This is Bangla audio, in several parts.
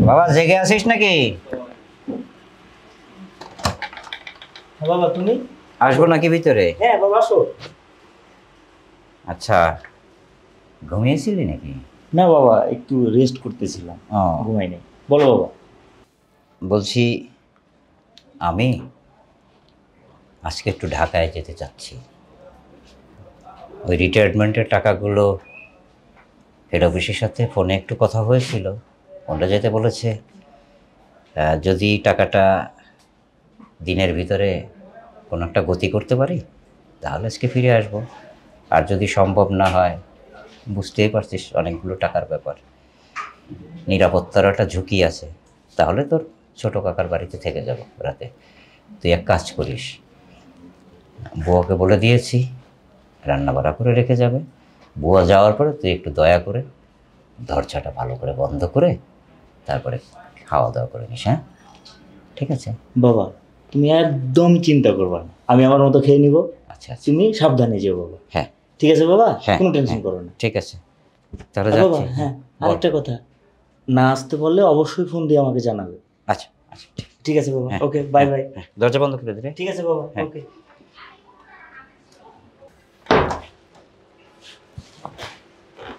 বাবা জেগে আছিস নাকি? হ্যাঁ বাবা, তুমি আসবো নাকি ভিতরে? হ্যাঁ বাবা আসো। আচ্ছা, ঘুমিয়েছিলি নাকি? না বাবা, একটু রেস্ট করতেছিলাম, ও ঘুমাই নাই। বলো বাবা। বলছি, আমি আজকে একটু ঢাকায় যেতে চাচ্ছি। ওই রিটায়ারমেন্টের টাকাগুলো হেড অফিসের সাথে ফোনে একটু কথা হয়েছিল, ওটা যেতে বলেছে। যদি টাকাটা দিনের ভিতরে কোনো একটা গতি করতে পারি তাহলে আজকে ফিরে আসব। আর যদি সম্ভব না হয়, বুঝতেই পারছিস অনেকগুলো টাকার ব্যাপার, নিরাপত্তার একটা ঝুঁকি আছে, তাহলে তোর ছোটো কাকার বাড়িতে থেকে যাব রাতে। তুই এক কাজ করিস, বুয়াকে বলে দিয়েছি রান্না বাড়া করে রেখে যাবে। বুয়া যাওয়ার পরে তুই একটু দয়া করে দরজাটা ভালো করে বন্ধ করে তারপরে খাওয়া দাওয়া করে নিস। হ্যাঁ ঠিক আছে বাবা তুমি একদম চিন্তা করবা না, আমি আমার মতো খেয়ে নিব। আচ্ছা আচ্ছা, তুমি সাবধানে যেও বাবা। হ্যাঁ ঠিক আছে বাবা, হ্যাঁ কোনো টেনশন হ্যাঁ, করো না। ঠিক আছে তাহলে আর বাবা যাচ্ছি। হ্যাঁ, বল। আরেকটা কথা, না আসতে পারলে অবশ্যই ফোন দিয়ে আমাকে জানাবে। আচ্ছা আচ্ছা ঠিক, ঠিক আছে বাবা, হ্যাঁ, ওকে বাই বাই। হ্যাঁ, দরজা বন্ধ করে দিলে। ঠিক আছে বাবা, হ্যাঁ। ওকে।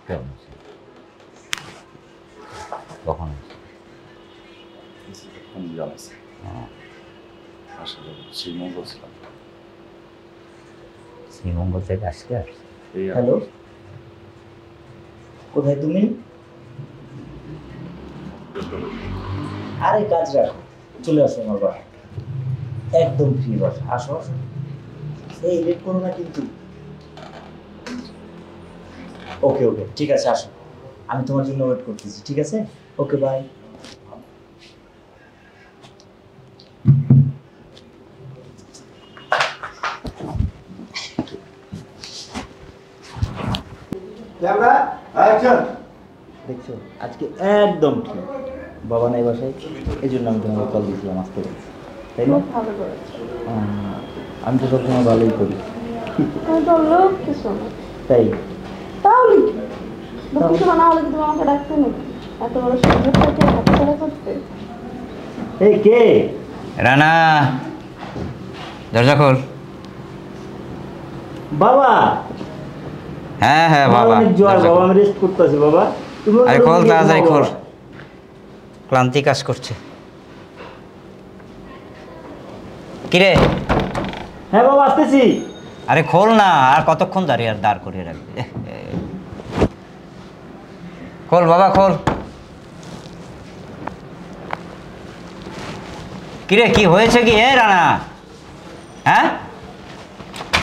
কেমন আছে? কখন শ্রীমঙ্গল থেকে আজকে আসছে? হ্যালো, কোথায় তুমি? আরে কাজ রাখো, চলে আসো আমার বাড়ি, একদম ফ্রি বাসা, আসো আসো। এই লেট করো না কিন্তু। ওকে ওকে ঠিক আছে, আসো, আমি তোমার জন্য ওয়েট করতেছি। ঠিক আছে, ওকে বাই। দেখছো আজকে একদম ঠিক, বাবা নাই বাসায়, এই জন্য আমি তোমাকে কল দিয়েছিলাম আসতে, তাই না? ভালো করেছো। আমি তো সবসময় ভালোই করি। তুমি তো লোক কিছু না। তাই তাহলে কি? লোক কিছু না হলে কি তুমি আমাকে ডাকতে নাকি? এত বড় সুযোগটাকে হাতছাড়া করতে? এই কে? রানা, দরজা খোল। বাবা। হ্যাঁ হ্যাঁ বাবা, অনেক জ্বর দরজা বাবা, খোল। আমি রেস্ট করতেছি বাবা। তুমি আরে খোল তাড়াতাড়ি খোল, বাবা। ক্লান্তি কাজ করছে। কিরে? হ্যাঁ বাবা আসতেছি। আরে খোল না, আর কতক্ষণ দাঁড়িয়ে আর দাঁড় করিয়ে রাখবে? খোল বাবা খোল। কিরে কি হয়েছে কি? রানা, হ্যাঁ